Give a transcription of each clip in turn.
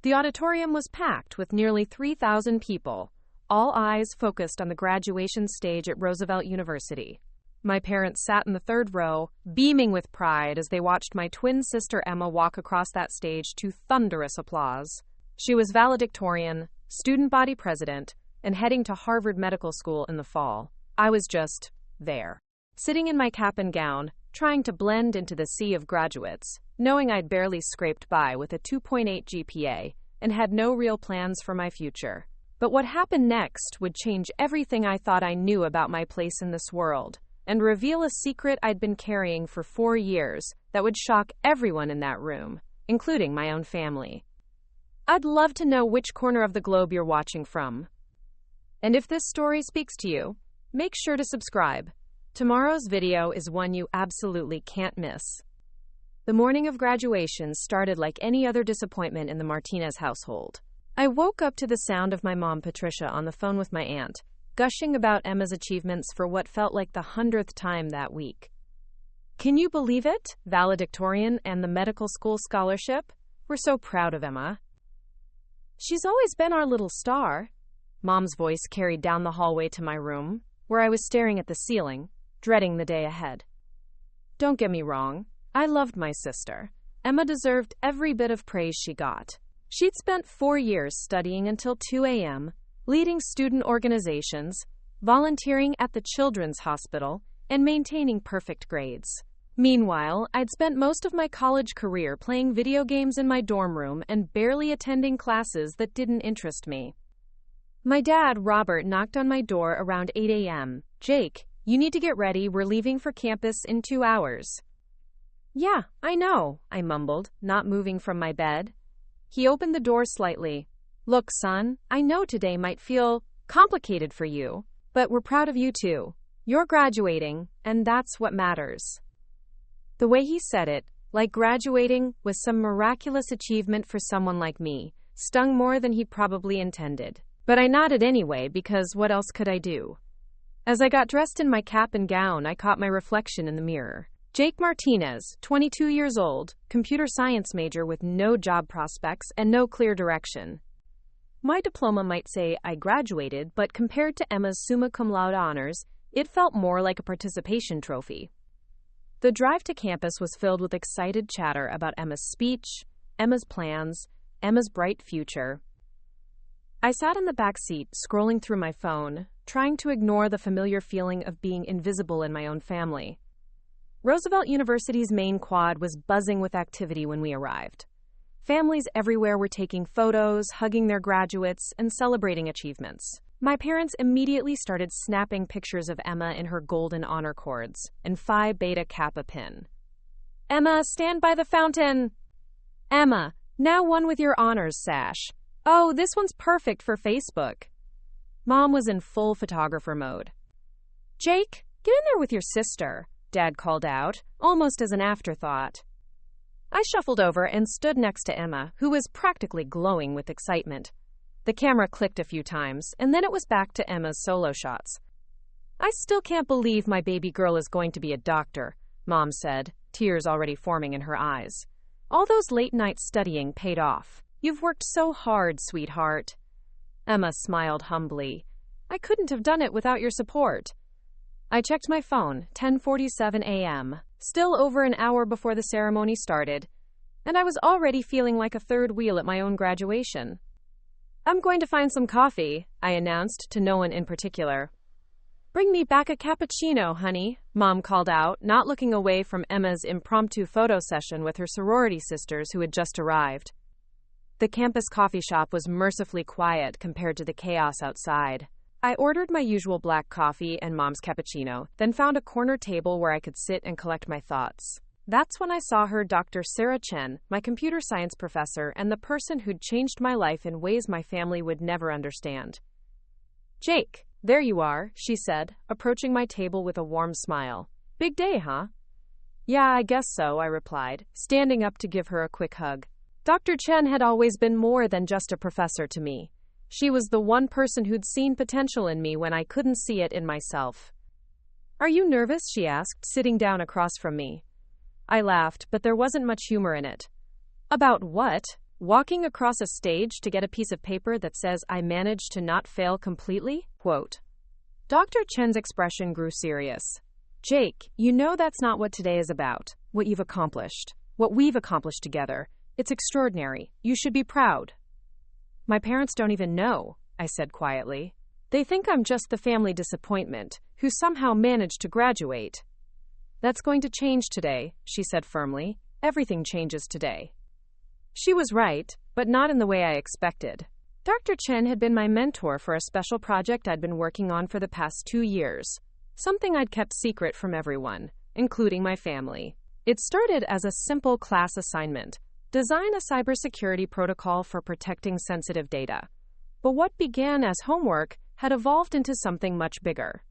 The auditorium was packed with nearly 3,000 people, all eyes focused on the graduation stage at Roosevelt University. My parents sat in the third row, beaming with pride as they watched my twin sister Emma walk across that stage to thunderous applause. She was valedictorian, student body president, and heading to Harvard Medical School in the fall. I was just there, sitting in my cap and gown, trying to blend into the sea of graduates, knowing I'd barely scraped by with a 2.8 GPA and had no real plans for my future. But what happened next would change everything I thought I knew about my place in this world, and reveal a secret I'd been carrying for 4 years that would shock everyone in that room, including my own family. I'd love to know which corner of the globe you're watching from. And if this story speaks to you, make sure to subscribe. Tomorrow's video is one you absolutely can't miss. The morning of graduation started like any other disappointment in the Martinez household. I woke up to the sound of my mom, Patricia, on the phone with my aunt, gushing about Emma's achievements for what felt like the 100th time that week. Can you believe it? Valedictorian and the medical school scholarship? We're so proud of Emma. She's always been our little star. Mom's voice carried down the hallway to my room, where I was staring at the ceiling, dreading the day ahead. Don't get me wrong, I loved my sister. Emma deserved every bit of praise she got. She'd spent 4 years studying until 2 a.m., leading student organizations, volunteering at the Children's Hospital, and maintaining perfect grades. Meanwhile, I'd spent most of my college career playing video games in my dorm room and barely attending classes that didn't interest me. My dad, Robert, knocked on my door around 8 a.m. Jake, you need to get ready, we're leaving for campus in 2 hours. Yeah, I know, I mumbled, not moving from my bed. He opened the door slightly. Look, son, I know today might feel complicated for you, but we're proud of you too. You're graduating, and that's what matters. The way he said it, like graduating was some miraculous achievement for someone like me, stung more than he probably intended. But I nodded anyway because what else could I do? As I got dressed in my cap and gown, I caught my reflection in the mirror. Jake Martinez, 22 years old, computer science major with no job prospects and no clear direction. My diploma might say I graduated, but compared to Emma's summa cum laude honors, it felt more like a participation trophy. The drive to campus was filled with excited chatter about Emma's speech, Emma's plans, Emma's bright future. I sat in the back seat, scrolling through my phone, trying to ignore the familiar feeling of being invisible in my own family. Roosevelt University's main quad was buzzing with activity when we arrived. Families everywhere were taking photos, hugging their graduates, and celebrating achievements. My parents immediately started snapping pictures of Emma in her golden honor cords and Phi Beta Kappa pin. Emma, stand by the fountain! Emma, now one with your honors sash. Oh, this one's perfect for Facebook. Mom was in full photographer mode. Jake, get in there with your sister, Dad called out, almost as an afterthought. I shuffled over and stood next to Emma, who was practically glowing with excitement. The camera clicked a few times, and then it was back to Emma's solo shots. I still can't believe my baby girl is going to be a doctor, Mom said, tears already forming in her eyes. All those late nights studying paid off. You've worked so hard, sweetheart. Emma smiled humbly. I couldn't have done it without your support. I checked my phone, 10:47 a.m., still over an hour before the ceremony started, and I was already feeling like a third wheel at my own graduation. I'm going to find some coffee, I announced to no one in particular. Bring me back a cappuccino, honey, Mom called out, not looking away from Emma's impromptu photo session with her sorority sisters who had just arrived. The campus coffee shop was mercifully quiet compared to the chaos outside. I ordered my usual black coffee and Mom's cappuccino, then found a corner table where I could sit and collect my thoughts. That's when I saw her, Dr. Sarah Chen, my computer science professor and the person who'd changed my life in ways my family would never understand. Jake, there you are, she said, approaching my table with a warm smile. Big day, huh? Yeah, I guess so, I replied, standing up to give her a quick hug. Dr. Chen had always been more than just a professor to me. She was the one person who'd seen potential in me when I couldn't see it in myself. Are you nervous? She asked, sitting down across from me. I laughed, but there wasn't much humor in it. About what? walking across a stage to get a piece of paper that says I managed to not fail completely? Quote. Dr. Chen's expression grew serious. Jake, you know that's not what today is about. What you've accomplished. What we've accomplished together. It's extraordinary. You should be proud. My parents don't even know, I said quietly. They think I'm just the family disappointment, who somehow managed to graduate. That's going to change today, she said firmly. Everything changes today. She was right, but not in the way I expected. Dr. Chen had been my mentor for a special project I'd been working on for the past 2 years. Something I'd kept secret from everyone, including my family. It started as a simple class assignment. Design a cybersecurity protocol for protecting sensitive data. But what began as homework had evolved into something much bigger.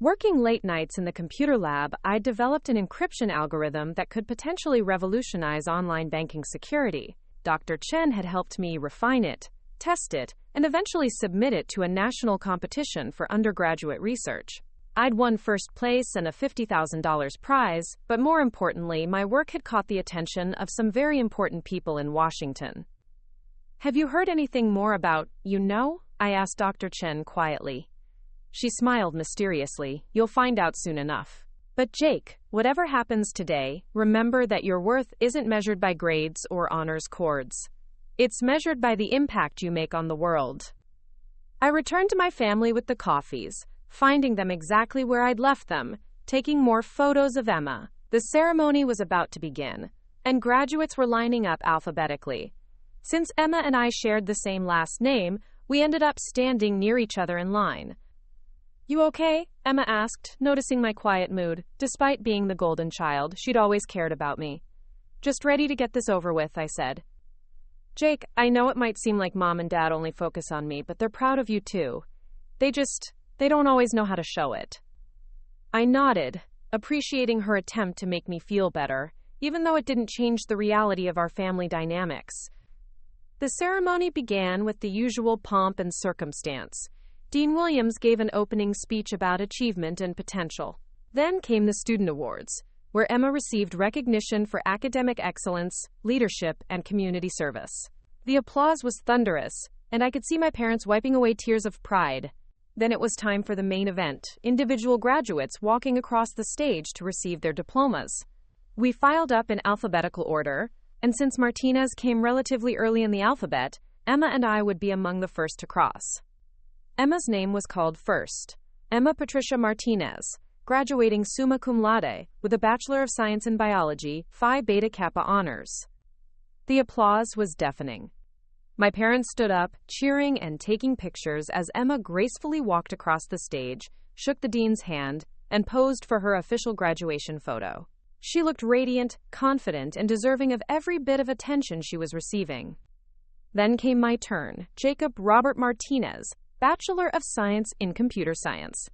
Working late nights in the computer lab, I developed an encryption algorithm that could potentially revolutionize online banking security. Dr. Chen had helped me refine it, test it, and eventually submit it to a national competition for undergraduate research. I'd won first place and a $50,000 prize, but more importantly, my work had caught the attention of some very important people in Washington. Have you heard anything more about, I asked Dr. Chen quietly. She smiled mysteriously. You'll find out soon enough. But Jake, whatever happens today, remember that your worth isn't measured by grades or honors cords. It's measured by the impact you make on the world. I returned to my family with the coffees, finding them exactly where I'd left them, taking more photos of Emma. The ceremony was about to begin, and graduates were lining up alphabetically. Since Emma and I shared the same last name, we ended up standing near each other in line. You okay? Emma asked, noticing my quiet mood. Despite being the golden child, she'd always cared about me. Just ready to get this over with, I said. Jake, I know it might seem like Mom and Dad only focus on me, but they're proud of you too. They don't always know how to show it. I nodded, appreciating her attempt to make me feel better, even though it didn't change the reality of our family dynamics. The ceremony began with the usual pomp and circumstance. Dean Williams gave an opening speech about achievement and potential. Then came the Student Awards, where Emma received recognition for academic excellence, leadership, and community service. The applause was thunderous, and I could see my parents wiping away tears of pride. Then it was time for the main event, individual graduates walking across the stage to receive their diplomas. We filed up in alphabetical order, and since Martinez came relatively early in the alphabet, Emma and I would be among the first to cross. Emma's name was called first. Emma Patricia Martinez, graduating summa cum laude with a Bachelor of Science in Biology, Phi Beta Kappa honors. The applause was deafening. My parents stood up, cheering and taking pictures as Emma gracefully walked across the stage, shook the dean's hand, and posed for her official graduation photo. She looked radiant, confident, and deserving of every bit of attention she was receiving. Then came my turn, Jacob Robert Martinez, Bachelor of Science in Computer Science.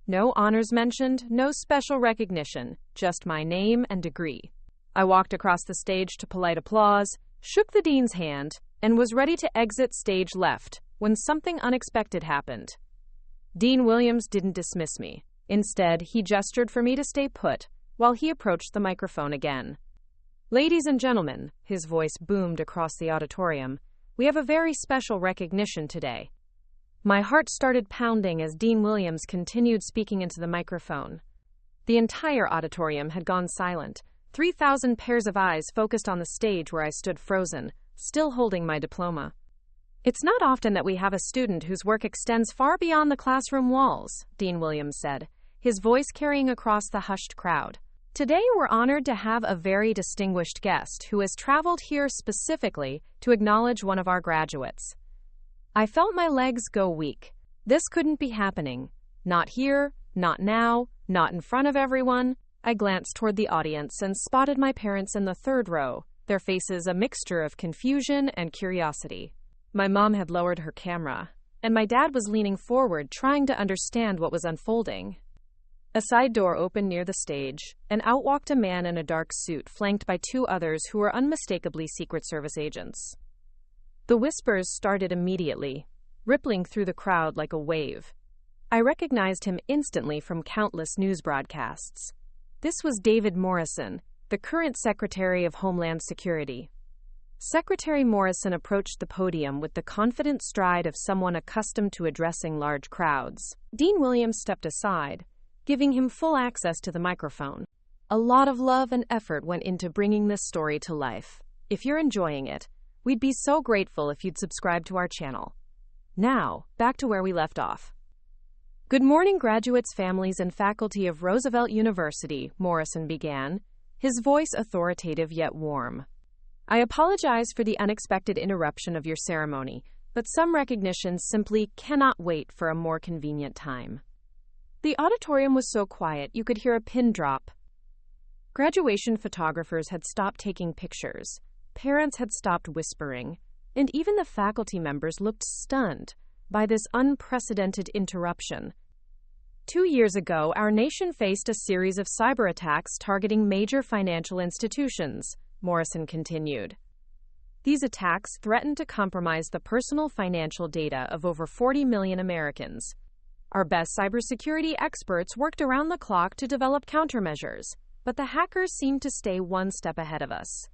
No honors mentioned, no special recognition, just my name and degree. I walked across the stage to polite applause, shook the dean's hand, and was ready to exit stage left when something unexpected happened. Dean Williams didn't dismiss me. Instead, he gestured for me to stay put while he approached the microphone again. Ladies and gentlemen, his voice boomed across the auditorium, we have a very special recognition today. My heart started pounding as Dean Williams continued speaking into the microphone. The entire auditorium had gone silent. 3,000 pairs of eyes focused on the stage where I stood frozen, still holding my diploma. It's not often that we have a student whose work extends far beyond the classroom walls, Dean Williams said, his voice carrying across the hushed crowd. Today we're honored to have a very distinguished guest who has traveled here specifically to acknowledge one of our graduates. I felt my legs go weak. This couldn't be happening. Not here, not now, not in front of everyone. I glanced toward the audience and spotted my parents in the third row, their faces a mixture of confusion and curiosity. My mom had lowered her camera, and my dad was leaning forward trying to understand what was unfolding. A side door opened near the stage, and out walked a man in a dark suit flanked by 2 others who were unmistakably Secret Service agents. The whispers started immediately, rippling through the crowd like a wave. I recognized him instantly from countless news broadcasts. This was David Morrison, the current Secretary of Homeland Security. Secretary Morrison approached the podium with the confident stride of someone accustomed to addressing large crowds. Dean Williams stepped aside, giving him full access to the microphone. A lot of love and effort went into bringing this story to life. If you're enjoying it, we'd be so grateful if you'd subscribe to our channel. Now, back to where we left off. Good morning, graduates, families, and faculty of Roosevelt University, Morrison began, his voice authoritative yet warm. I apologize for the unexpected interruption of your ceremony, but some recognitions simply cannot wait for a more convenient time. The auditorium was so quiet you could hear a pin drop. Graduation photographers had stopped taking pictures, parents had stopped whispering, and even the faculty members looked stunned by this unprecedented interruption. 2 years ago, our nation faced a series of cyber attacks targeting major financial institutions, Morrison continued. These attacks threatened to compromise the personal financial data of over 40 million Americans. Our best cybersecurity experts worked around the clock to develop countermeasures, but the hackers seemed to stay one step ahead of us.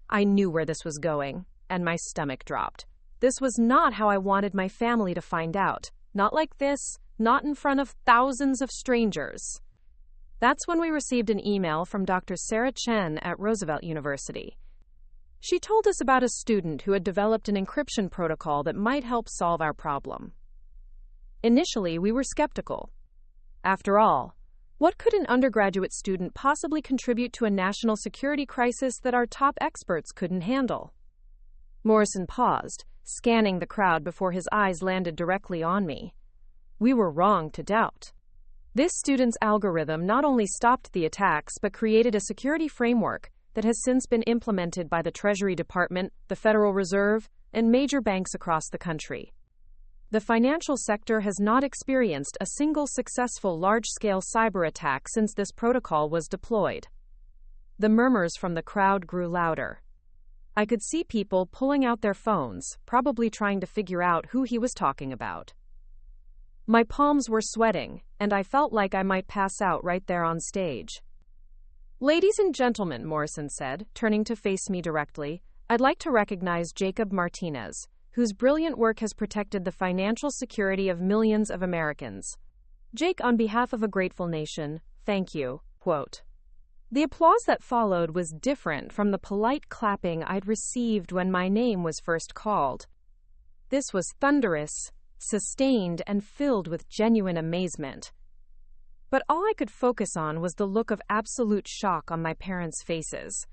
I knew where this was going, and my stomach dropped. This was not how I wanted my family to find out. Not like this, not in front of thousands of strangers. That's when we received an email from Dr. Sarah Chen at Roosevelt University. She told us about a student who had developed an encryption protocol that might help solve our problem. Initially, we were skeptical. After all, what could an undergraduate student possibly contribute to a national security crisis that our top experts couldn't handle? Morrison paused, scanning the crowd before his eyes landed directly on me. We were wrong to doubt. This student's algorithm not only stopped the attacks but created a security framework that has since been implemented by the Treasury Department, the Federal Reserve, and major banks across the country. The financial sector has not experienced a single successful large-scale cyber attack since this protocol was deployed. The murmurs from the crowd grew louder. I could see people pulling out their phones, probably trying to figure out who he was talking about. My palms were sweating, and I felt like I might pass out right there on stage. Ladies and gentlemen, Morrison said, turning to face me directly, I'd like to recognize Jacob Martinez, whose brilliant work has protected the financial security of millions of Americans. Jake, on behalf of a grateful nation, thank you, quote. The applause that followed was different from the polite clapping I'd received when my name was first called. This was thunderous, sustained, and filled with genuine amazement. But all I could focus on was the look of absolute shock on my parents' faces.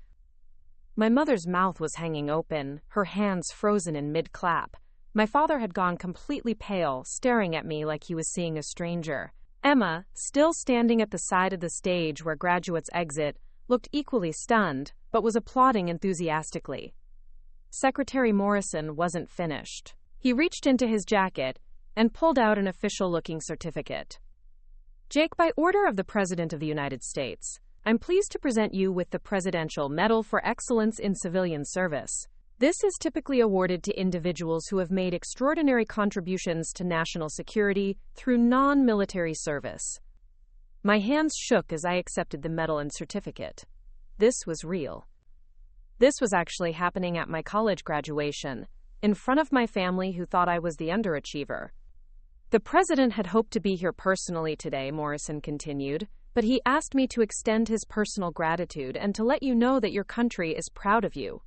My mother's mouth was hanging open, her hands frozen in mid-clap. My father had gone completely pale, staring at me like he was seeing a stranger. Emma, still standing at the side of the stage where graduates exit, looked equally stunned, but was applauding enthusiastically. Secretary Morrison wasn't finished. He reached into his jacket and pulled out an official-looking certificate. Jake, by order of the President of the United States, I'm pleased to present you with the Presidential Medal for Excellence in Civilian Service. This is typically awarded to individuals who have made extraordinary contributions to national security through non-military service. My hands shook as I accepted the medal and certificate. This was real. This was actually happening at my college graduation, in front of my family who thought I was the underachiever. The president had hoped to be here personally today, Morrison continued, but he asked me to extend his personal gratitude and to let you know that your country is proud of you.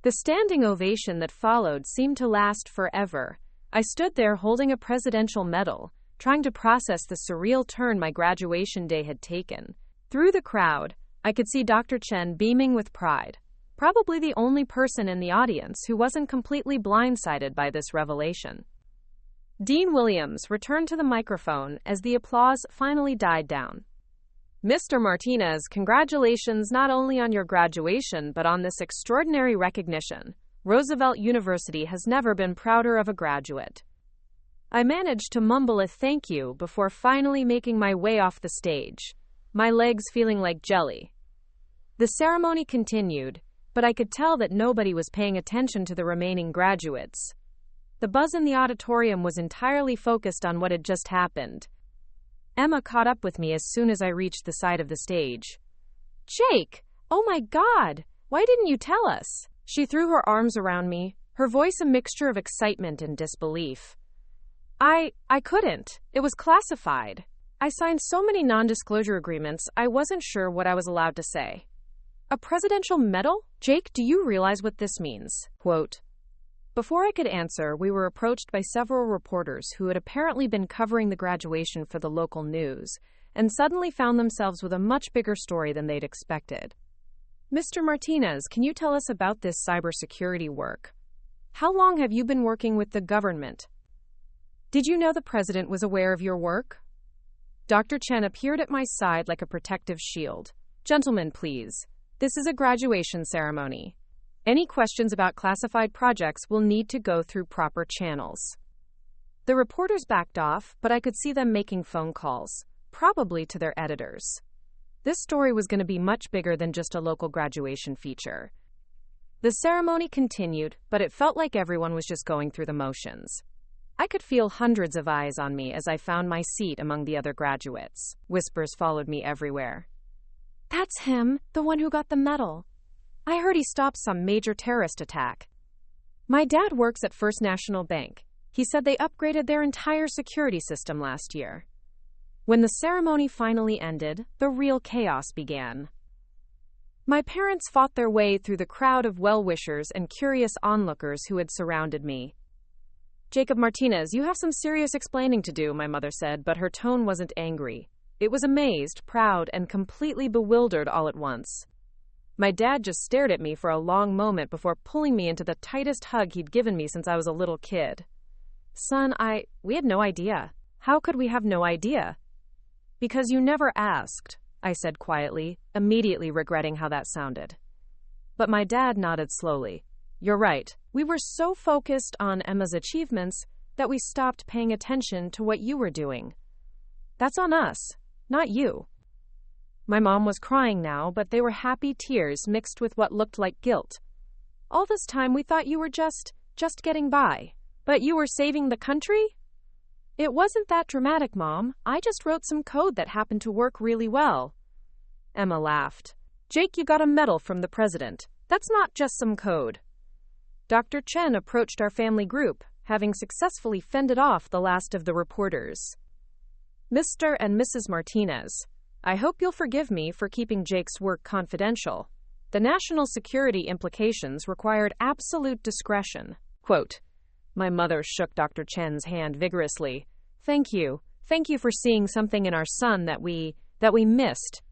The standing ovation that followed seemed to last forever. I stood there holding a presidential medal, trying to process the surreal turn my graduation day had taken. Through the crowd, I could see Dr. Chen beaming with pride, probably the only person in the audience who wasn't completely blindsided by this revelation. Dean Williams returned to the microphone as the applause finally died down. Mr. Martinez, congratulations not only on your graduation but on this extraordinary recognition. Roosevelt University has never been prouder of a graduate. I managed to mumble a thank you before finally making my way off the stage, my legs feeling like jelly. The ceremony continued, but I could tell that nobody was paying attention to the remaining graduates. The buzz in the auditorium was entirely focused on what had just happened. Emma caught up with me as soon as I reached the side of the stage. Jake, oh my God, why didn't you tell us? She threw her arms around me, her voice a mixture of excitement and disbelief. I couldn't. It was classified. I signed so many non-disclosure agreements, I wasn't sure what I was allowed to say. A presidential medal? Jake, do you realize what this means? Quote. Before I could answer, we were approached by several reporters who had apparently been covering the graduation for the local news, and suddenly found themselves with a much bigger story than they'd expected. Mr. Martinez, can you tell us about this cybersecurity work? How long have you been working with the government? Did you know the president was aware of your work? Dr. Chen appeared at my side like a protective shield. Gentlemen, please. This is a graduation ceremony. Any questions about classified projects will need to go through proper channels. The reporters backed off, but I could see them making phone calls, probably to their editors. This story was going to be much bigger than just a local graduation feature. The ceremony continued, but it felt like everyone was just going through the motions. I could feel hundreds of eyes on me as I found my seat among the other graduates. Whispers followed me everywhere. That's him, the one who got the medal. I heard he stopped some major terrorist attack. My dad works at First National Bank. He said they upgraded their entire security system last year. When the ceremony finally ended, the real chaos began. My parents fought their way through the crowd of well-wishers and curious onlookers who had surrounded me. Jacob Martinez, you have some serious explaining to do, my mother said, but her tone wasn't angry. It was amazed, proud, and completely bewildered all at once. My dad just stared at me for a long moment before pulling me into the tightest hug he'd given me since I was a little kid. Son, we had no idea. How could we have no idea? Because you never asked, I said quietly, immediately regretting how that sounded. But my dad nodded slowly. You're right. We were so focused on Emma's achievements that we stopped paying attention to what you were doing. That's on us, not you. My mom was crying now, but they were happy tears mixed with what looked like guilt. All this time we thought you were just getting by. But you were saving the country? It wasn't that dramatic, Mom. I just wrote some code that happened to work really well. Emma laughed. Jake, you got a medal from the president. That's not just some code. Dr. Chen approached our family group, having successfully fended off the last of the reporters. Mr. and Mrs. Martinez, I hope you'll forgive me for keeping Jake's work confidential. The national security implications required absolute discretion. Quote, my mother shook Dr. Chen's hand vigorously. Thank you. Thank you for seeing something in our son that we missed.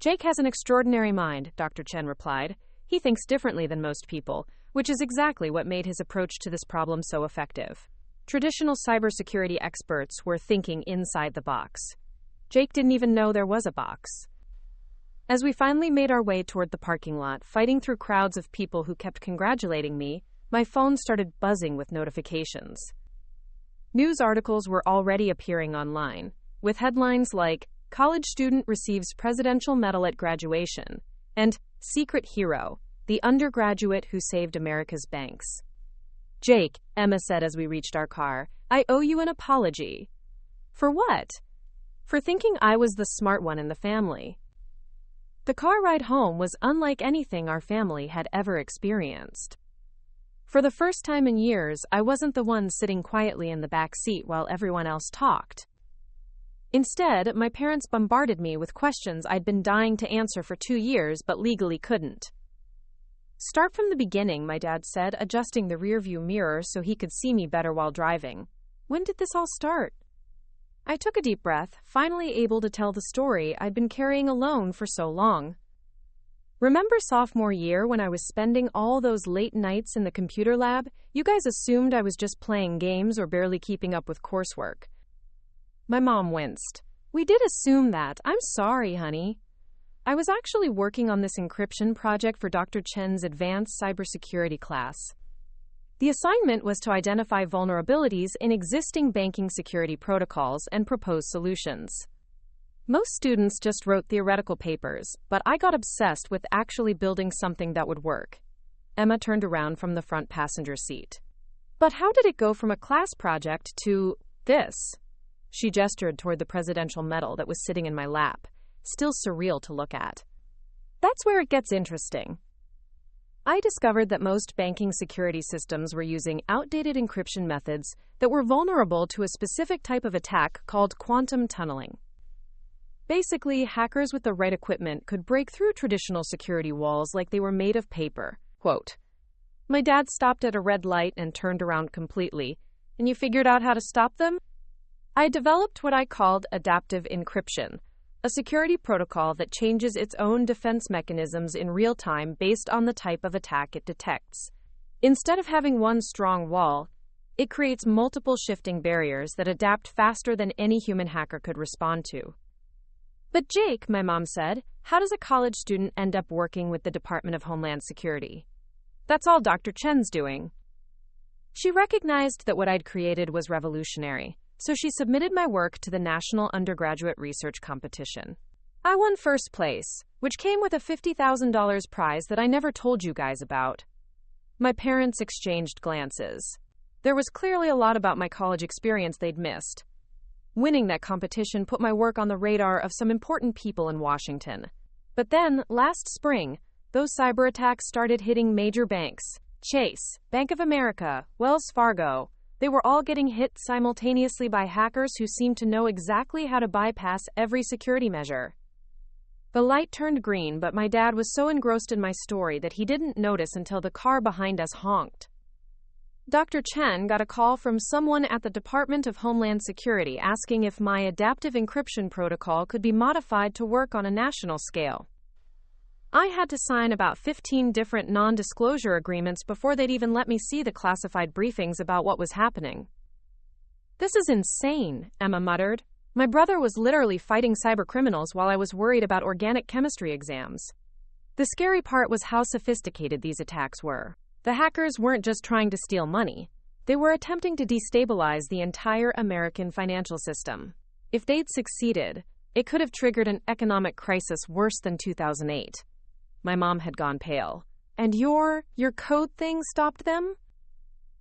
Jake has an extraordinary mind, Dr. Chen replied. He thinks differently than most people, which is exactly what made his approach to this problem so effective. Traditional cybersecurity experts were thinking inside the box. Jake didn't even know there was a box. As we finally made our way toward the parking lot, fighting through crowds of people who kept congratulating me, my phone started buzzing with notifications. News articles were already appearing online, with headlines like, College Student Receives Presidential Medal at Graduation, and Secret Hero, the undergraduate who saved America's banks. Jake, Emma said as we reached our car, I owe you an apology. For what? For thinking I was the smart one in the family. The car ride home was unlike anything our family had ever experienced. For the first time in years, I wasn't the one sitting quietly in the back seat while everyone else talked. Instead, my parents bombarded me with questions I'd been dying to answer for 2 years but legally couldn't. Start from the beginning, my dad said, adjusting the rearview mirror so he could see me better while driving. When did this all start? I took a deep breath, finally able to tell the story I'd been carrying alone for so long. Remember sophomore year when I was spending all those late nights in the computer lab? You guys assumed I was just playing games or barely keeping up with coursework. My mom winced. We did assume that. I'm sorry, honey. I was actually working on this encryption project for Dr. Chen's advanced cybersecurity class. The assignment was to identify vulnerabilities in existing banking security protocols and propose solutions. Most students just wrote theoretical papers, but I got obsessed with actually building something that would work. Emma turned around from the front passenger seat. But how did it go from a class project to this? She gestured toward the presidential medal that was sitting in my lap, still surreal to look at. That's where it gets interesting. I discovered that most banking security systems were using outdated encryption methods that were vulnerable to a specific type of attack called quantum tunneling. Basically, hackers with the right equipment could break through traditional security walls like they were made of paper. Quote, "My dad stopped at a red light and turned around completely. And you figured out how to stop them?" I developed what I called adaptive encryption, a security protocol that changes its own defense mechanisms in real time based on the type of attack it detects. Instead of having one strong wall, it creates multiple shifting barriers that adapt faster than any human hacker could respond to. "But Jake," my mom said, "how does a college student end up working with the Department of Homeland Security? That's all Dr. Chen's doing." She recognized that what I'd created was revolutionary, so she submitted my work to the National Undergraduate Research Competition. I won first place, which came with a $50,000 prize that I never told you guys about. My parents exchanged glances. There was clearly a lot about my college experience they'd missed. Winning that competition put my work on the radar of some important people in Washington. But then, last spring, those cyber attacks started hitting major banks. Chase, Bank of America, Wells Fargo. They were all getting hit simultaneously by hackers who seemed to know exactly how to bypass every security measure. The light turned green, but my dad was so engrossed in my story that he didn't notice until the car behind us honked. Dr. Chen got a call from someone at the Department of Homeland Security asking if my adaptive encryption protocol could be modified to work on a national scale. I had to sign about 15 different non-disclosure agreements before they'd even let me see the classified briefings about what was happening. "This is insane," Emma muttered. "My brother was literally fighting cybercriminals while I was worried about organic chemistry exams." The scary part was how sophisticated these attacks were. The hackers weren't just trying to steal money. They were attempting to destabilize the entire American financial system. If they'd succeeded, it could have triggered an economic crisis worse than 2008. My mom had gone pale. "And your code thing stopped them?"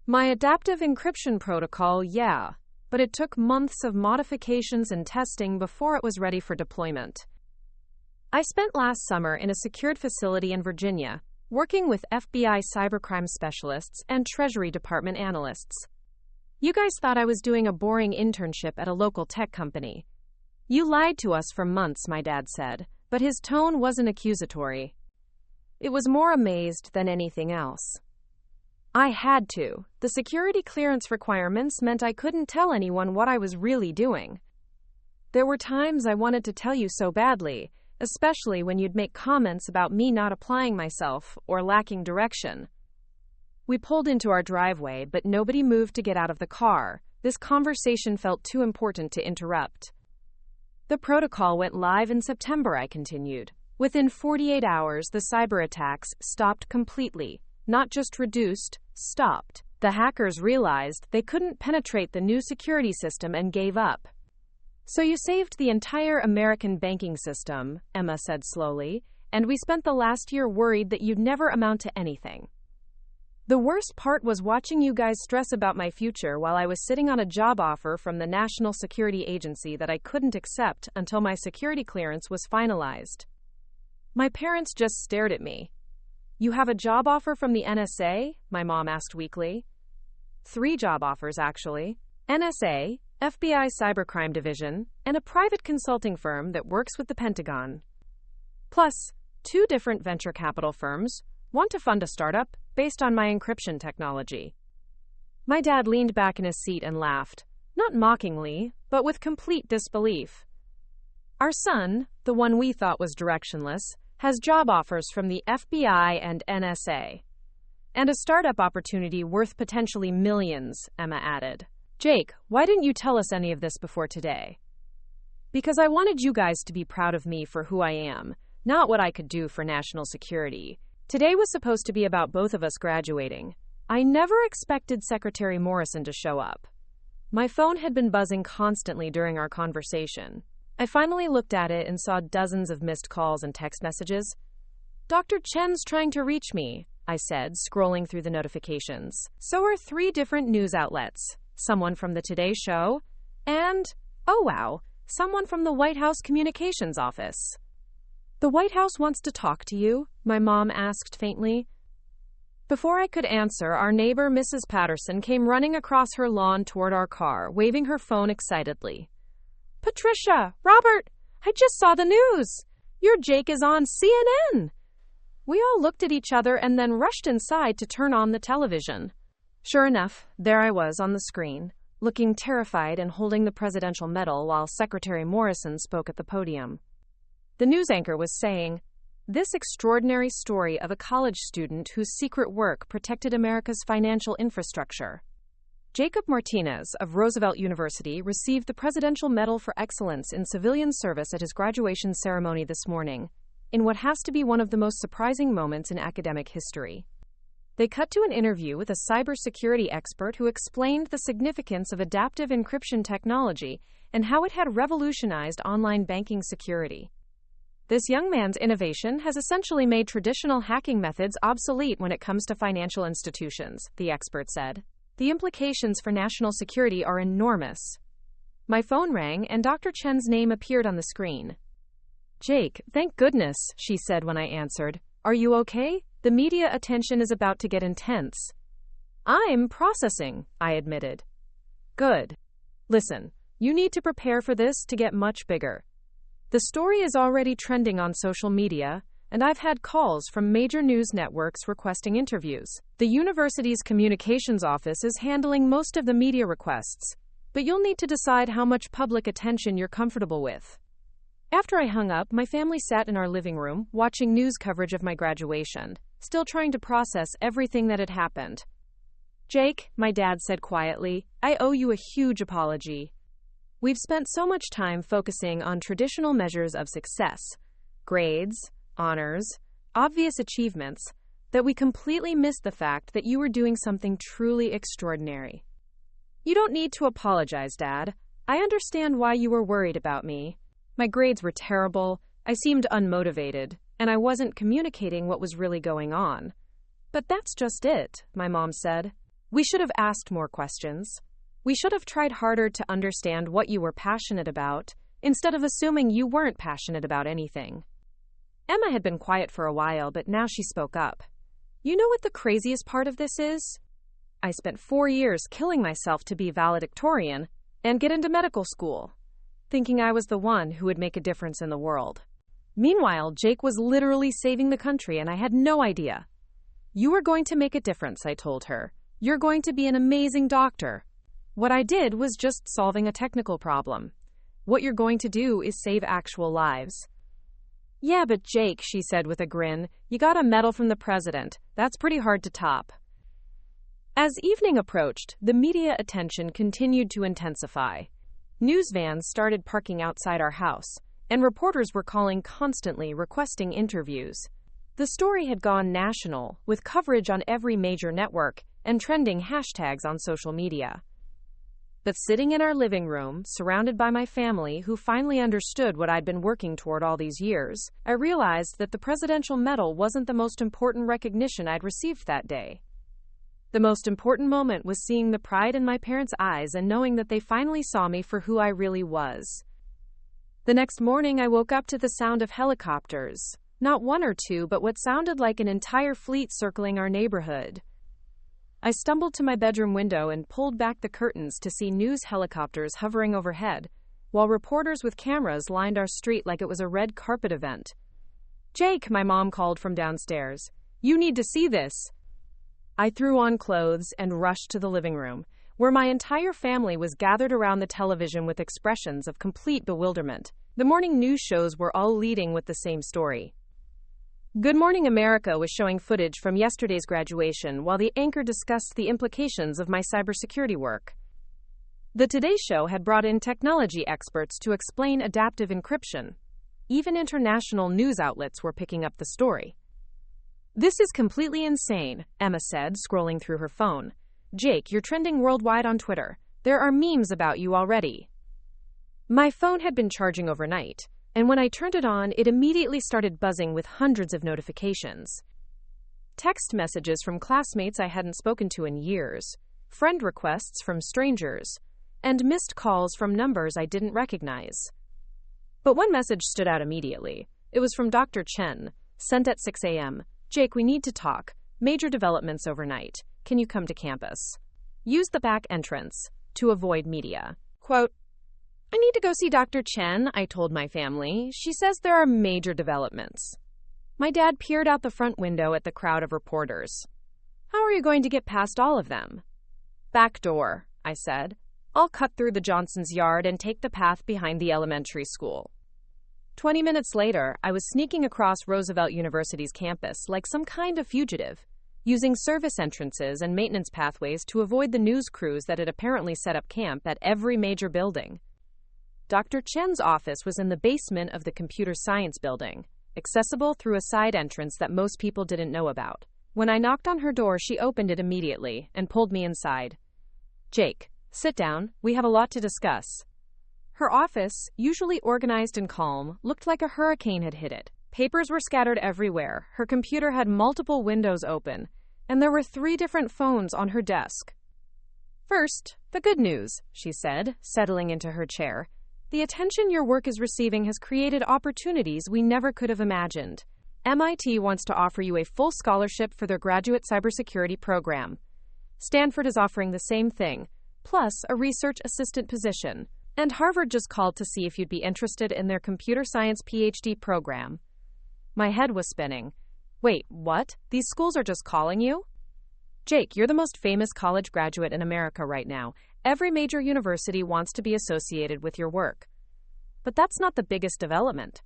"My adaptive encryption protocol, yeah. But it took months of modifications and testing before it was ready for deployment. I spent last summer in a secured facility in Virginia, working with FBI cybercrime specialists and Treasury Department analysts. You guys thought I was doing a boring internship at a local tech company. You lied to us for months," my dad said, but his tone wasn't accusatory. It was more amazed than anything else. I had to. The security clearance requirements meant I couldn't tell anyone what I was really doing. There were times I wanted to tell you so badly, especially when you'd make comments about me not applying myself or lacking direction. We pulled into our driveway, but nobody moved to get out of the car. This conversation felt too important to interrupt. "The protocol went live in September," I continued. "Within 48 hours, the cyber attacks stopped completely. Not just reduced, stopped. The hackers realized they couldn't penetrate the new security system and gave up." "So you saved the entire American banking system," Emma said slowly, "and we spent the last year worried that you'd never amount to anything. The worst part was watching you guys stress about my future while I was sitting on a job offer from the National Security Agency that I couldn't accept until my security clearance was finalized." My parents just stared at me. "You have a job offer from the NSA?" my mom asked weakly. "3 job offers, actually. NSA, FBI Cybercrime Division, and a private consulting firm that works with the Pentagon. Plus, 2 different venture capital firms want to fund a startup based on my encryption technology." My dad leaned back in his seat and laughed, not mockingly, but with complete disbelief. "Our son, the one we thought was directionless, has job offers from the FBI and NSA. And a startup opportunity worth potentially millions," Emma added. "Jake, why didn't you tell us any of this before today?" "Because I wanted you guys to be proud of me for who I am, not what I could do for national security. Today was supposed to be about both of us graduating. I never expected Secretary Morrison to show up." My phone had been buzzing constantly during our conversation. I finally looked at it and saw dozens of missed calls and text messages. "Dr. Chen's trying to reach me," I said, scrolling through the notifications. "So are 3 different news outlets. Someone from the Today Show, and, oh wow, someone from the White House Communications Office." "The White House wants to talk to you?" my mom asked faintly. Before I could answer, our neighbor, Mrs. Patterson, came running across her lawn toward our car, waving her phone excitedly. Patricia! Robert! I just saw the news! Your Jake is on CNN! We all looked at each other and then rushed inside to turn on the television. Sure enough, there I was on the screen, looking terrified and holding the presidential medal while Secretary Morrison spoke at the podium. The news anchor was saying, "This extraordinary story of a college student whose secret work protected America's financial infrastructure." Jacob Martinez of Roosevelt University received the Presidential Medal for Excellence in Civilian Service at his graduation ceremony this morning, in what has to be one of the most surprising moments in academic history. They cut to an interview with a cybersecurity expert who explained the significance of adaptive encryption technology and how it had revolutionized online banking security. This young man's innovation has essentially made traditional hacking methods obsolete when it comes to financial institutions, the expert said. The implications for national security are enormous. My phone rang and Dr. Chen's name appeared on the screen. Jake, thank goodness, she said when I answered. Are you okay? The media attention is about to get intense. I'm processing, I admitted. Good. Listen, you need to prepare for this to get much bigger. The story is already trending on social media, and I've had calls from major news networks requesting interviews. The university's communications office is handling most of the media requests, but you'll need to decide how much public attention you're comfortable with. After I hung up, my family sat in our living room, watching news coverage of my graduation, still trying to process everything that had happened. Jake, my dad said quietly, I owe you a huge apology. We've spent so much time focusing on traditional measures of success, grades, honors, obvious achievements, that we completely missed the fact that you were doing something truly extraordinary. You don't need to apologize, Dad. I understand why you were worried about me. My grades were terrible, I seemed unmotivated, and I wasn't communicating what was really going on. But that's just it, my mom said. We should have asked more questions. We should have tried harder to understand what you were passionate about, instead of assuming you weren't passionate about anything. Emma had been quiet for a while, but now she spoke up. You know what the craziest part of this is? I spent 4 years killing myself to be valedictorian and get into medical school, thinking I was the one who would make a difference in the world. Meanwhile, Jake was literally saving the country, and I had no idea. You are going to make a difference, I told her. You're going to be an amazing doctor. What I did was just solving a technical problem. What you're going to do is save actual lives. Yeah, but Jake, she said with a grin, you got a medal from the president. That's pretty hard to top. As evening approached, the media attention continued to intensify. News vans started parking outside our house, and reporters were calling constantly, requesting interviews. The story had gone national, with coverage on every major network and trending hashtags on social media. But sitting in our living room, surrounded by my family who finally understood what I'd been working toward all these years, I realized that the Presidential Medal wasn't the most important recognition I'd received that day. The most important moment was seeing the pride in my parents' eyes and knowing that they finally saw me for who I really was. The next morning, I woke up to the sound of helicopters. Not one or two, but what sounded like an entire fleet circling our neighborhood. I stumbled to my bedroom window and pulled back the curtains to see news helicopters hovering overhead, while reporters with cameras lined our street like it was a red carpet event. Jake, my mom called from downstairs. You need to see this. I threw on clothes and rushed to the living room, where my entire family was gathered around the television with expressions of complete bewilderment. The morning news shows were all leading with the same story. Good Morning America was showing footage from yesterday's graduation while the anchor discussed the implications of my cybersecurity work. The Today Show had brought in technology experts to explain adaptive encryption. Even international news outlets were picking up the story. This is completely insane, Emma said, scrolling through her phone. Jake, you're trending worldwide on Twitter. There are memes about you already. My phone had been charging overnight, and when I turned it on, it immediately started buzzing with hundreds of notifications. Text messages from classmates I hadn't spoken to in years, friend requests from strangers, and missed calls from numbers I didn't recognize. But one message stood out immediately. It was from Dr. Chen, sent at 6 a.m. Jake, we need to talk. Major developments overnight. Can you come to campus? Use the back entrance to avoid media. Quote, I need to go see Dr. Chen, I told my family. She says there are major developments. My dad peered out the front window at the crowd of reporters. How are you going to get past all of them? Back door, I said. I'll cut through the Johnsons' yard and take the path behind the elementary school. 20 minutes later, I was sneaking across Roosevelt University's campus like some kind of fugitive, using service entrances and maintenance pathways to avoid the news crews that had apparently set up camp at every major building. Dr. Chen's office was in the basement of the computer science building, accessible through a side entrance that most people didn't know about. When I knocked on her door, she opened it immediately and pulled me inside. Jake, sit down. We have a lot to discuss. Her office, usually organized and calm, looked like a hurricane had hit it. Papers were scattered everywhere. Her computer had multiple windows open, and there were 3 different phones on her desk. First, the good news, she said, settling into her chair. The attention your work is receiving has created opportunities we never could have imagined. MIT wants to offer you a full scholarship for their graduate cybersecurity program. Stanford is offering the same thing, plus a research assistant position. And Harvard just called to see if you'd be interested in their computer science PhD program. My head was spinning. Wait, what? These schools are just calling you? Jake, you're the most famous college graduate in America right now. Every major university wants to be associated with your work. But that's not the biggest development.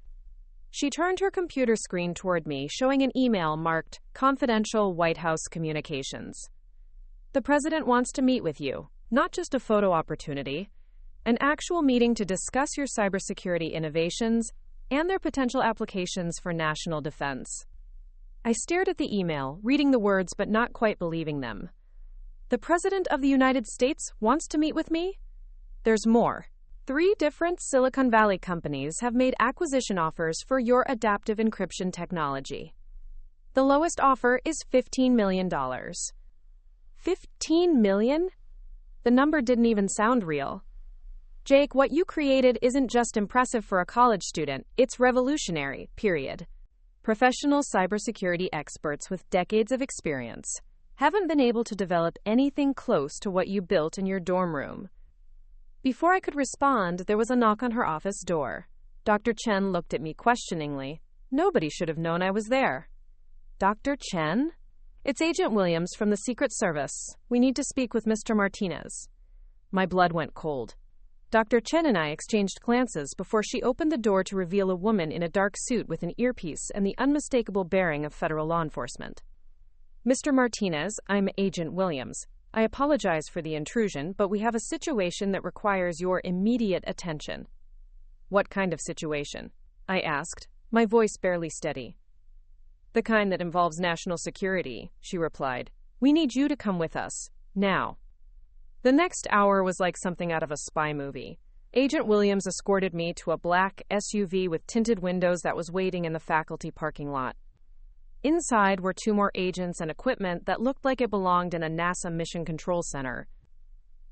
She turned her computer screen toward me, showing an email marked Confidential White House Communications. The president wants to meet with you, not just a photo opportunity, an actual meeting to discuss your cybersecurity innovations and their potential applications for national defense. I stared at the email, reading the words but not quite believing them. The President of the United States wants to meet with me? There's more. 3 different Silicon Valley companies have made acquisition offers for your adaptive encryption technology. The lowest offer is $15 million. $15 million? The number didn't even sound real. Jake, what you created isn't just impressive for a college student, it's revolutionary, period. Professional cybersecurity experts with decades of experience haven't been able to develop anything close to what you built in your dorm room. Before I could respond, there was a knock on her office door. Dr. Chen looked at me questioningly. Nobody should have known I was there. Dr. Chen? It's Agent Williams from the Secret Service. We need to speak with Mr. Martinez. My blood went cold. Dr. Chen and I exchanged glances before she opened the door to reveal a woman in a dark suit with an earpiece and the unmistakable bearing of federal law enforcement. Mr. Martinez, I'm Agent Williams. I apologize for the intrusion, but we have a situation that requires your immediate attention. What kind of situation? I asked, my voice barely steady. The kind that involves national security, she replied. We need you to come with us, now. The next hour was like something out of a spy movie. Agent Williams escorted me to a black SUV with tinted windows that was waiting in the faculty parking lot. Inside were 2 more agents and equipment that looked like it belonged in a NASA Mission Control Center.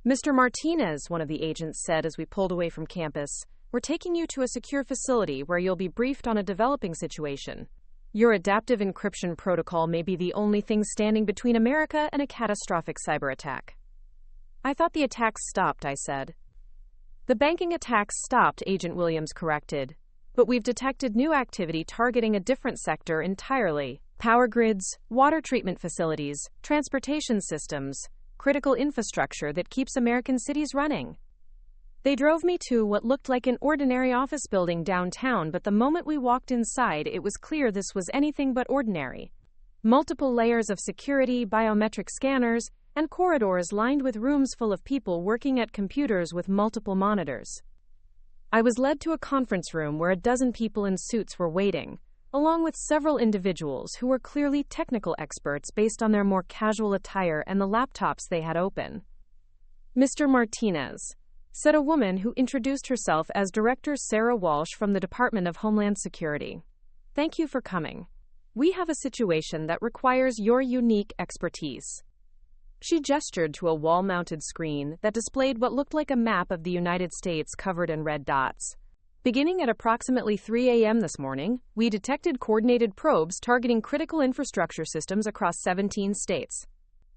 Mr. Martinez, one of the agents said as we pulled away from campus, we're taking you to a secure facility where you'll be briefed on a developing situation. Your adaptive encryption protocol may be the only thing standing between America and a catastrophic cyber attack. I thought the attacks stopped, I said. The banking attacks stopped, Agent Williams corrected. But we've detected new activity targeting a different sector entirely. Power grids, water treatment facilities, transportation systems, critical infrastructure that keeps American cities running. They drove me to what looked like an ordinary office building downtown, but the moment we walked inside, it was clear this was anything but ordinary. Multiple layers of security, biometric scanners, and corridors lined with rooms full of people working at computers with multiple monitors. I was led to a conference room where a dozen people in suits were waiting, along with several individuals who were clearly technical experts based on their more casual attire and the laptops they had open. Mr. Martinez, said a woman who introduced herself as Director Sarah Walsh from the Department of Homeland Security. Thank you for coming. We have a situation that requires your unique expertise. She gestured to a wall-mounted screen that displayed what looked like a map of the United States covered in red dots. Beginning at approximately 3 a.m. this morning, we detected coordinated probes targeting critical infrastructure systems across 17 states.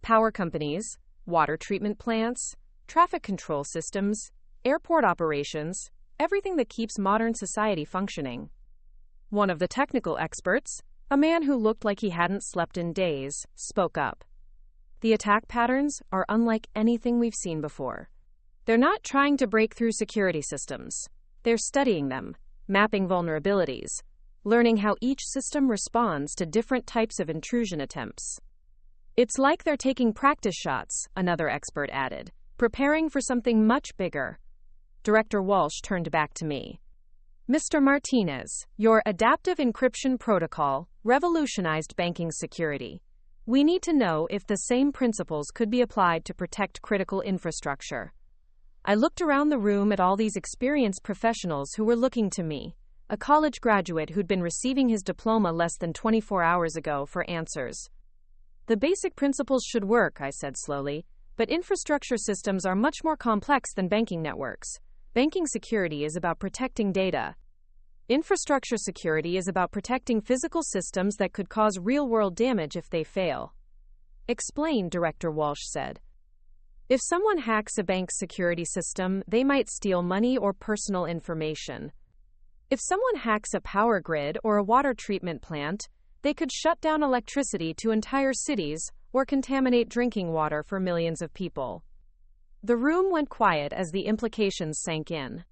Power companies, water treatment plants, traffic control systems, airport operations, everything that keeps modern society functioning. One of the technical experts, a man who looked like he hadn't slept in days, spoke up. The attack patterns are unlike anything we've seen before. They're not trying to break through security systems. They're studying them, mapping vulnerabilities, learning how each system responds to different types of intrusion attempts. It's like they're taking practice shots, another expert added, preparing for something much bigger. Director Walsh turned back to me. Mr. Martinez, your adaptive encryption protocol revolutionized banking security. We need to know if the same principles could be applied to protect critical infrastructure. I looked around the room at all these experienced professionals who were looking to me, a college graduate who'd been receiving his diploma less than 24 hours ago, for answers. The basic principles should work, I said slowly, but infrastructure systems are much more complex than banking networks. Banking security is about protecting data. Infrastructure security is about protecting physical systems that could cause real-world damage if they fail. Explain, Director Walsh said. If someone hacks a bank's security system, they might steal money or personal information. If someone hacks a power grid or a water treatment plant, they could shut down electricity to entire cities or contaminate drinking water for millions of people. The room went quiet as the implications sank in.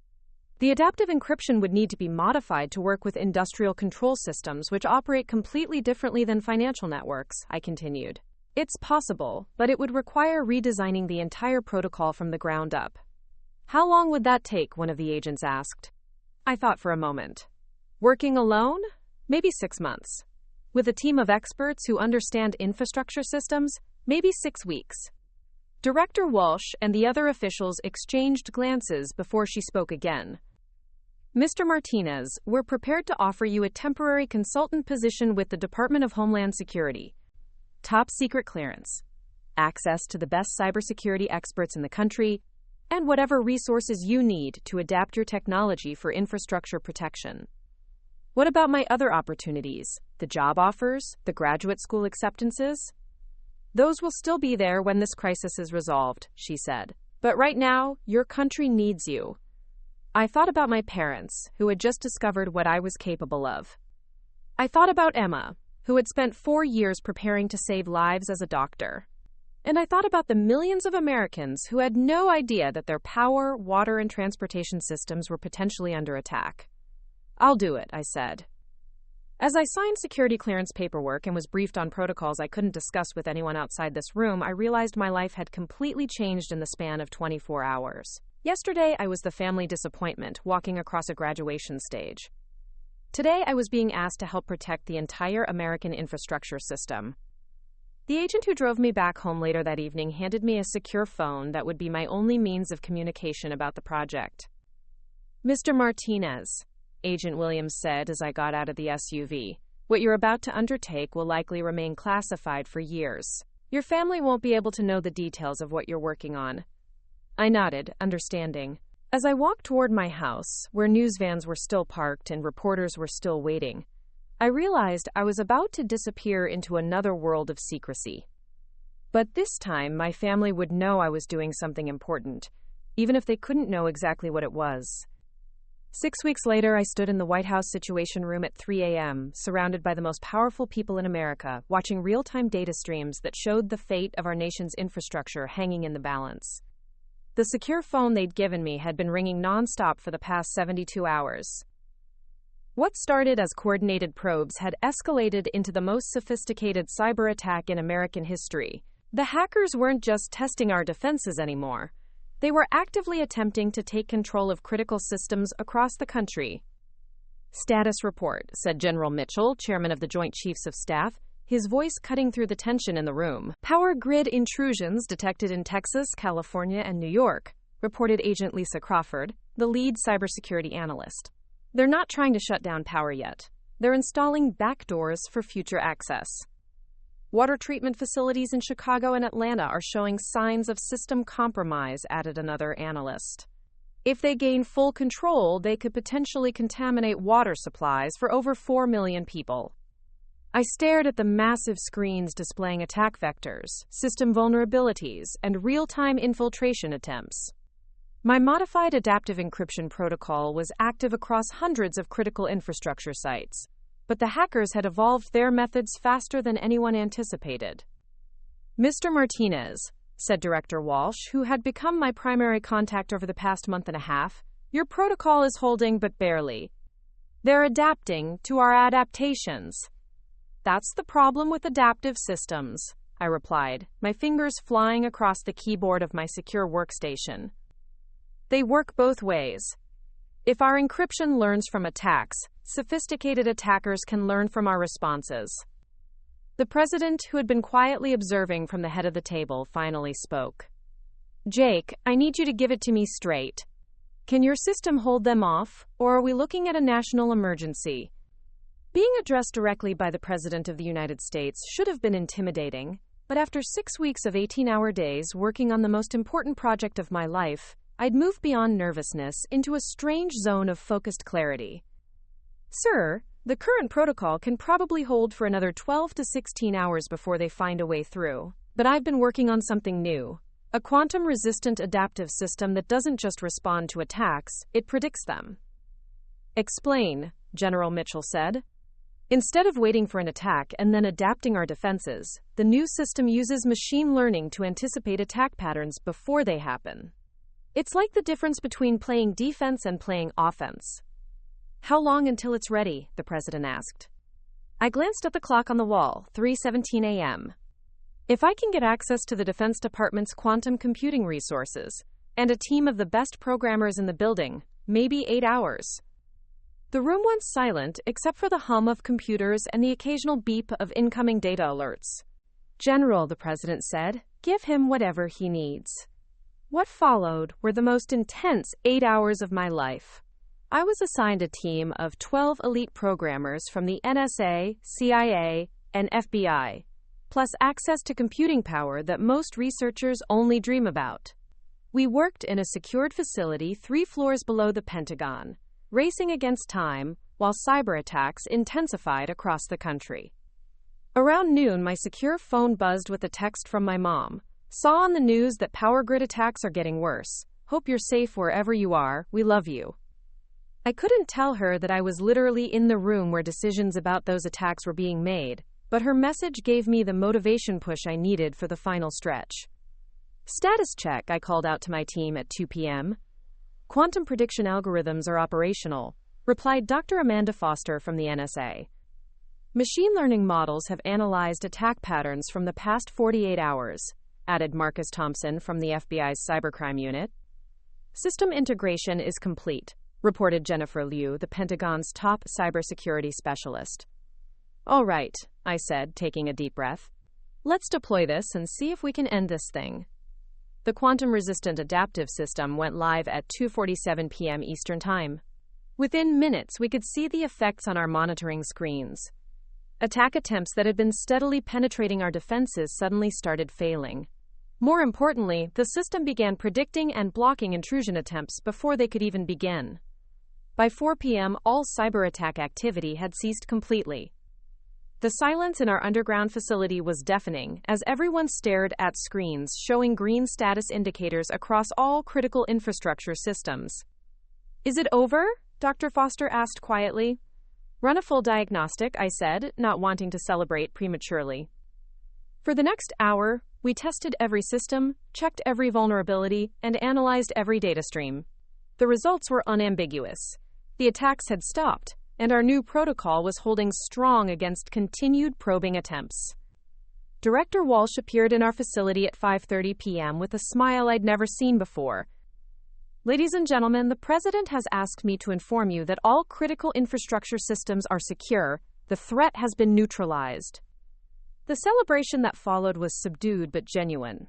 The adaptive encryption would need to be modified to work with industrial control systems which operate completely differently than financial networks, I continued. It's possible, but it would require redesigning the entire protocol from the ground up. How long would that take? One of the agents asked. I thought for a moment. Working alone? Maybe 6 months. With a team of experts who understand infrastructure systems? Maybe 6 weeks. Director Walsh and the other officials exchanged glances before she spoke again. Mr. Martinez, we're prepared to offer you a temporary consultant position with the Department of Homeland Security. Top secret clearance, access to the best cybersecurity experts in the country, and whatever resources you need to adapt your technology for infrastructure protection. What about my other opportunities, the job offers, the graduate school acceptances? Those will still be there when this crisis is resolved, she said. But right now, your country needs you. I thought about my parents, who had just discovered what I was capable of. I thought about Emma, who had spent 4 years preparing to save lives as a doctor. And I thought about the millions of Americans who had no idea that their power, water, and transportation systems were potentially under attack. I'll do it, I said. As I signed security clearance paperwork and was briefed on protocols I couldn't discuss with anyone outside this room, I realized my life had completely changed in the span of 24 hours. Yesterday, I was the family disappointment walking across a graduation stage. Today, I was being asked to help protect the entire American infrastructure system. The agent who drove me back home later that evening handed me a secure phone that would be my only means of communication about the project. Mr. Martinez, Agent Williams said as I got out of the SUV, what you're about to undertake will likely remain classified for years. Your family won't be able to know the details of what you're working on. I nodded, understanding. As I walked toward my house, where news vans were still parked and reporters were still waiting, I realized I was about to disappear into another world of secrecy. But this time, my family would know I was doing something important, even if they couldn't know exactly what it was. 6 weeks later, I stood in the White House Situation Room at 3 a.m., surrounded by the most powerful people in America, watching real-time data streams that showed the fate of our nation's infrastructure hanging in the balance. The secure phone they'd given me had been ringing nonstop for the past 72 hours. What started as coordinated probes had escalated into the most sophisticated cyber attack in American history. The hackers weren't just testing our defenses anymore. They were actively attempting to take control of critical systems across the country. Status report, said General Mitchell, chairman of the Joint Chiefs of Staff, his voice cutting through the tension in the room. Power grid intrusions detected in Texas, California, and New York, reported Agent Lisa Crawford, the lead cybersecurity analyst. They're not trying to shut down power yet. They're installing backdoors for future access. Water treatment facilities in Chicago and Atlanta are showing signs of system compromise, added another analyst. If they gain full control, they could potentially contaminate water supplies for over 4 million people. I stared at the massive screens displaying attack vectors, system vulnerabilities, and real-time infiltration attempts. My modified adaptive encryption protocol was active across hundreds of critical infrastructure sites, but the hackers had evolved their methods faster than anyone anticipated. "Mr. Martinez," said Director Walsh, who had become my primary contact over the past month and a half, "your protocol is holding but barely. They're adapting to our adaptations." "That's the problem with adaptive systems," I replied, my fingers flying across the keyboard of my secure workstation. "They work both ways. If our encryption learns from attacks, sophisticated attackers can learn from our responses." The president, who had been quietly observing from the head of the table, finally spoke. "Jake, I need you to give it to me straight. Can your system hold them off, or are we looking at a national emergency?" Being addressed directly by the President of the United States should have been intimidating, but after 6 weeks of 18-hour days working on the most important project of my life, I'd moved beyond nervousness into a strange zone of focused clarity. "Sir, the current protocol can probably hold for another 12 to 16 hours before they find a way through, but I've been working on something new, a quantum-resistant adaptive system that doesn't just respond to attacks, it predicts them." "Explain," General Mitchell said. "Instead of waiting for an attack and then adapting our defenses, the new system uses machine learning to anticipate attack patterns before they happen. It's like the difference between playing defense and playing offense." "How long until it's ready?" the president asked. I glanced at the clock on the wall, 3:17 a.m. "If I can get access to the Defense Department's quantum computing resources and a team of the best programmers in the building, maybe 8 hours. The room went silent except for the hum of computers and the occasional beep of incoming data alerts. "General," the president said, "give him whatever he needs." What followed were the most intense 8 hours of my life. I was assigned a team of 12 elite programmers from the NSA, CIA, and FBI, plus access to computing power that most researchers only dream about. We worked in a secured facility 3 floors below the Pentagon, racing against time while cyber attacks intensified across the country. Around noon, my secure phone buzzed with a text from my mom. "Saw on the news that power grid attacks are getting worse. Hope you're safe wherever you are. We love you." I couldn't tell her that I was literally in the room where decisions about those attacks were being made, but her message gave me the motivation push I needed for the final stretch. "Status check," I called out to my team at 2 p.m. "Quantum prediction algorithms are operational," replied Dr. Amanda Foster from the NSA. "Machine learning models have analyzed attack patterns from the past 48 hours, added Marcus Thompson from the FBI's cybercrime unit. "System integration is complete," reported Jennifer Liu, the Pentagon's top cybersecurity specialist. "All right," I said, taking a deep breath. "Let's deploy this and see if we can end this thing." The quantum-resistant adaptive system went live at 2:47 p.m. Eastern Time. Within minutes, we could see the effects on our monitoring screens. Attack attempts that had been steadily penetrating our defenses suddenly started failing. More importantly, the system began predicting and blocking intrusion attempts before they could even begin. By 4 p.m., all cyber attack activity had ceased completely. The silence in our underground facility was deafening as everyone stared at screens showing green status indicators across all critical infrastructure systems. "Is it over?" Dr. Foster asked quietly. "Run a full diagnostic," I said, not wanting to celebrate prematurely. For the next hour, we tested every system, checked every vulnerability, and analyzed every data stream. The results were unambiguous. The attacks had stopped, and our new protocol was holding strong against continued probing attempts. Director Walsh appeared in our facility at 5:30 p.m. with a smile I'd never seen before. "Ladies and gentlemen, the President has asked me to inform you that all critical infrastructure systems are secure. The threat has been neutralized." The celebration that followed was subdued but genuine.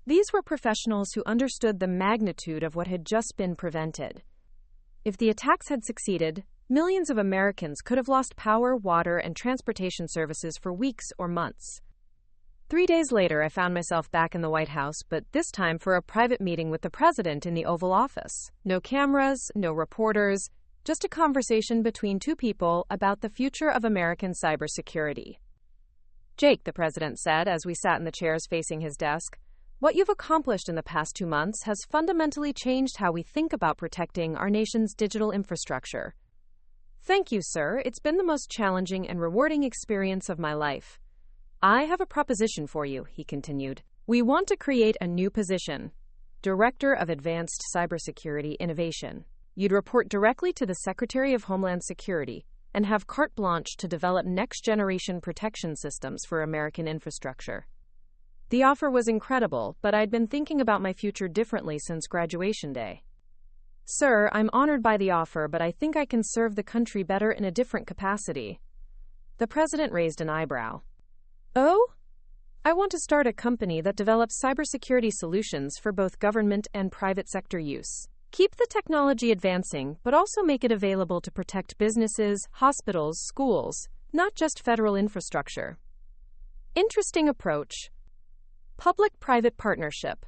These were professionals who understood the magnitude of what had just been prevented. If the attacks had succeeded, millions of Americans could have lost power, water, and transportation services for weeks or months. 3 days later, I found myself back in the White House, but this time for a private meeting with the president in the Oval Office. No cameras, no reporters, just a conversation between two people about the future of American cybersecurity. Jake, the president said as we sat in the chairs facing his desk, what you've accomplished in the past 2 months has fundamentally changed how we think about protecting our nation's digital infrastructure. Thank you, sir. It's been the most challenging and rewarding experience of my life. I have a proposition for you, he continued. We want to create a new position, Director of Advanced Cybersecurity Innovation. You'd report directly to the Secretary of Homeland Security and have carte blanche to develop next-generation protection systems for American infrastructure. The offer was incredible, but I'd been thinking about my future differently since graduation day. Sir, I'm honored by the offer, but I think I can serve the country better in a different capacity. The president raised an eyebrow. Oh? I want to start a company that develops cybersecurity solutions for both government and private sector use. Keep the technology advancing, but also make it available to protect businesses, hospitals, schools, not just federal infrastructure. Interesting approach. Public-private partnership.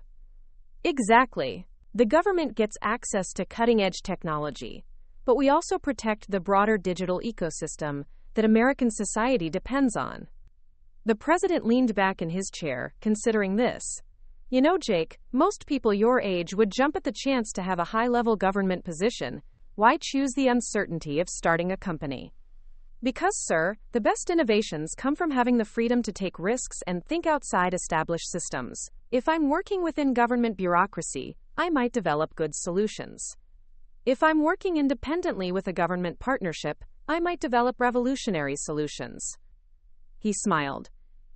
Exactly. The government gets access to cutting-edge technology, but we also protect the broader digital ecosystem that American society depends on. The president leaned back in his chair, considering this. You know, Jake, most people your age would jump at the chance to have a high-level government position. Why choose the uncertainty of starting a company? Because, sir, the best innovations come from having the freedom to take risks and think outside established systems. If I'm working within government bureaucracy, I might develop good solutions. If I'm working independently with a government partnership, I might develop revolutionary solutions. He smiled.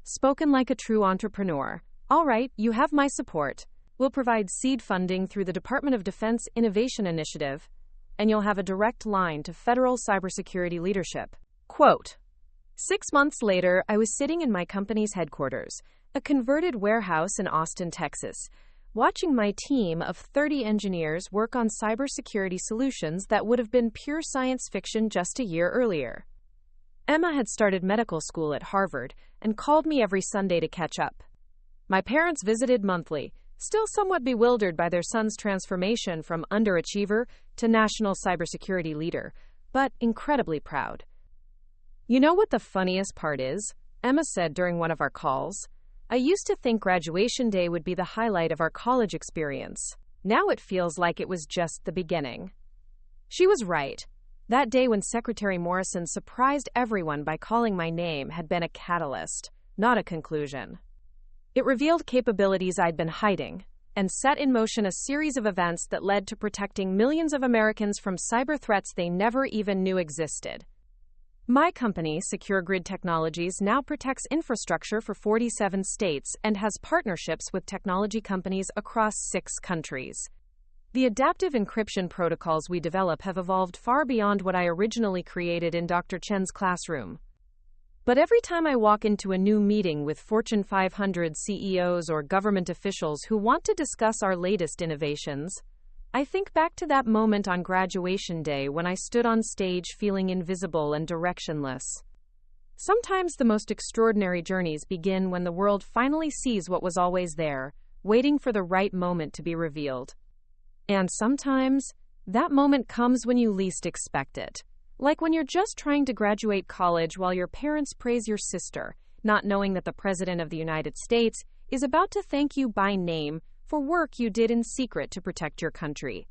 Spoken like a true entrepreneur. All right, you have my support. We'll provide seed funding through the Department of Defense Innovation Initiative, and you'll have a direct line to federal cybersecurity leadership. Quote, 6 months later, I was sitting in my company's headquarters, a converted warehouse in Austin, Texas, watching my team of 30 engineers work on cybersecurity solutions that would have been pure science fiction just a year earlier. Emma had started medical school at Harvard and called me every Sunday to catch up. My parents visited monthly, still somewhat bewildered by their son's transformation from underachiever to national cybersecurity leader, but incredibly proud. You know what the funniest part is? Emma said during one of our calls. I used to think graduation day would be the highlight of our college experience. Now it feels like it was just the beginning. She was right. That day when Secretary Morrison surprised everyone by calling my name had been a catalyst, not a conclusion. It revealed capabilities I'd been hiding, and set in motion a series of events that led to protecting millions of Americans from cyber threats they never even knew existed. My company, Secure Grid Technologies, now protects infrastructure for 47 states and has partnerships with technology companies across 6 countries. The adaptive encryption protocols we develop have evolved far beyond what I originally created in Dr. Chen's classroom. But every time I walk into a new meeting with Fortune 500 CEOs or government officials who want to discuss our latest innovations, I think back to that moment on graduation day when I stood on stage feeling invisible and directionless. Sometimes the most extraordinary journeys begin when the world finally sees what was always there, waiting for the right moment to be revealed. And sometimes, that moment comes when you least expect it. Like when you're just trying to graduate college while your parents praise your sister, not knowing that the President of the United States is about to thank you by name for work you did in secret to protect your country.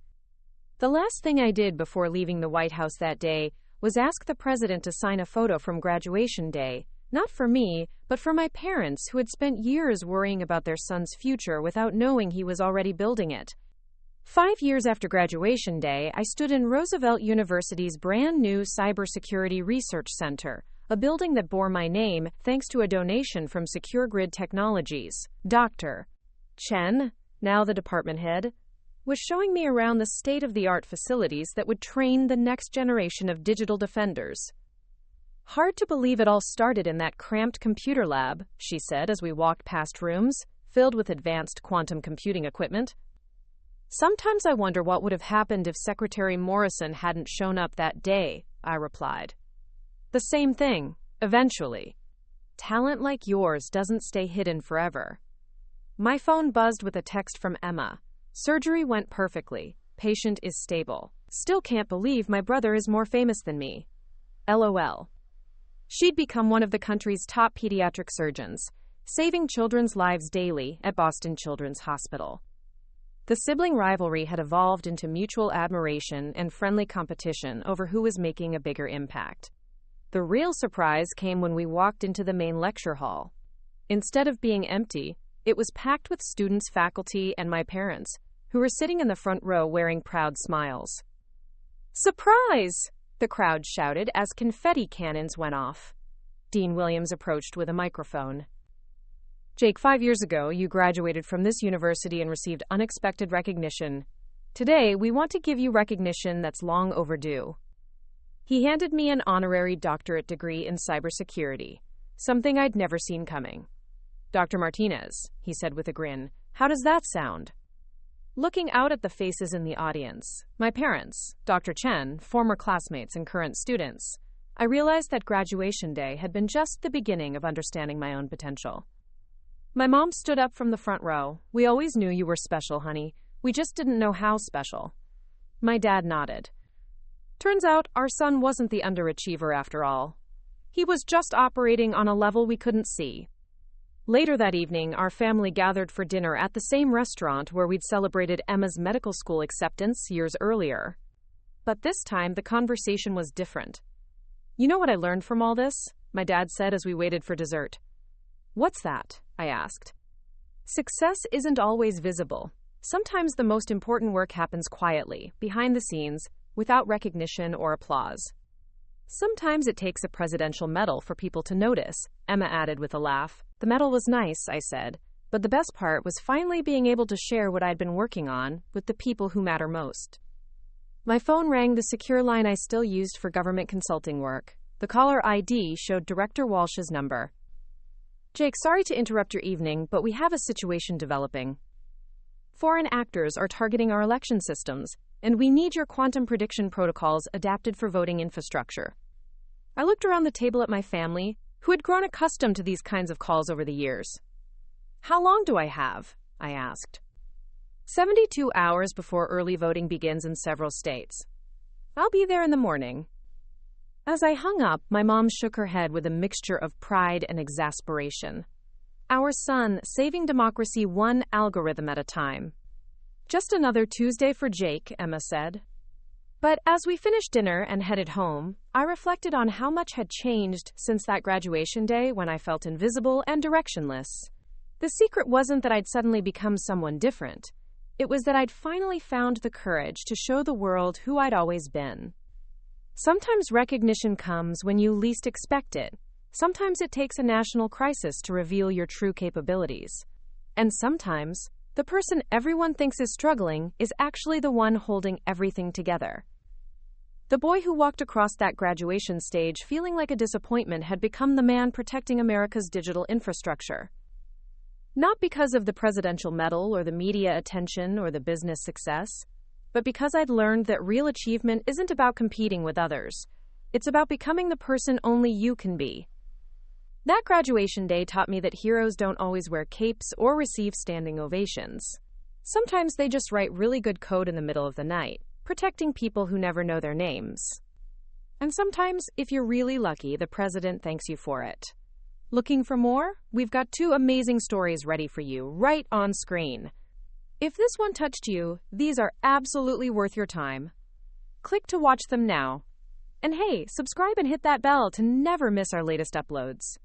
The last thing I did before leaving the White House that day was ask the president to sign a photo from graduation day, not for me, but for my parents who had spent years worrying about their son's future without knowing he was already building it. 5 years after graduation day, I stood in Roosevelt University's brand new Cybersecurity Research Center, a building that bore my name thanks to a donation from Secure Grid Technologies. Dr. Chen, now the department head, was showing me around the state-of-the-art facilities that would train the next generation of digital defenders. Hard to believe it all started in that cramped computer lab, she said as we walked past rooms filled with advanced quantum computing equipment. Sometimes I wonder what would have happened if Secretary Morrison hadn't shown up that day, I replied. The same thing, eventually. talent like yours doesn't stay hidden forever. My phone buzzed with a text from Emma. Surgery went perfectly. Patient is stable. Still can't believe my brother is more famous than me. LOL. She'd become one of the country's top pediatric surgeons, saving children's lives daily at Boston Children's Hospital. The sibling rivalry had evolved into mutual admiration and friendly competition over who was making a bigger impact. The real surprise came when we walked into the main lecture hall. Instead of being empty, it was packed with students, faculty, and my parents, who were sitting in the front row wearing proud smiles. "Surprise!" the crowd shouted as confetti cannons went off. Dean Williams approached with a microphone. "Jake, 5 years ago, you graduated from this university and received unexpected recognition. Today, we want to give you recognition that's long overdue." He handed me an honorary doctorate degree in cybersecurity, something I'd never seen coming. "Dr. Martinez," he said with a grin, "how does that sound?" Looking out at the faces in the audience, my parents, Dr. Chen, former classmates and current students, I realized that graduation day had been just the beginning of understanding my own potential. My mom stood up from the front row. "We always knew you were special, honey. We just didn't know how special." My dad nodded. Turns out our son wasn't the underachiever after all. He was just operating on a level we couldn't see. Later that evening, our family gathered for dinner at the same restaurant where we'd celebrated Emma's medical school acceptance years earlier. But this time, the conversation was different. "You know what I learned from all this?" my dad said as we waited for dessert. "What's that?" I asked. "Success isn't always visible. Sometimes the most important work happens quietly, behind the scenes, without recognition or applause. Sometimes it takes a presidential medal for people to notice," Emma added with a laugh. "The medal was nice," I said, "but the best part was finally being able to share what I'd been working on with the people who matter most." My phone rang, the secure line I still used for government consulting work. The caller ID showed Director Walsh's number. "Jake, sorry to interrupt your evening, but we have a situation developing. Foreign actors are targeting our election systems, and we need your quantum prediction protocols adapted for voting infrastructure." I looked around the table at my family, who had grown accustomed to these kinds of calls over the years. "How long do I have?" I asked. 72 hours before early voting begins in several states. I'll be there in the morning." As I hung up, my mom shook her head with a mixture of pride and exasperation. "Our son, saving democracy one algorithm at a time." "Just another Tuesday for Jake," Emma said. But as we finished dinner and headed home, I reflected on how much had changed since that graduation day when I felt invisible and directionless. The secret wasn't that I'd suddenly become someone different. It was that I'd finally found the courage to show the world who I'd always been. Sometimes recognition comes when you least expect it. Sometimes it takes a national crisis to reveal your true capabilities. And sometimes, the person everyone thinks is struggling is actually the one holding everything together. The boy who walked across that graduation stage feeling like a disappointment had become the man protecting America's digital infrastructure. Not because of the presidential medal or the media attention or the business success, but because I'd learned that real achievement isn't about competing with others. It's about becoming the person only you can be. That graduation day taught me that heroes don't always wear capes or receive standing ovations. Sometimes they just write really good code in the middle of the night, protecting people who never know their names. And sometimes, if you're really lucky, the president thanks you for it. Looking for more? We've got 2 amazing stories ready for you, right on screen. If this one touched you, these are absolutely worth your time. Click to watch them now. And hey, subscribe and hit that bell to never miss our latest uploads.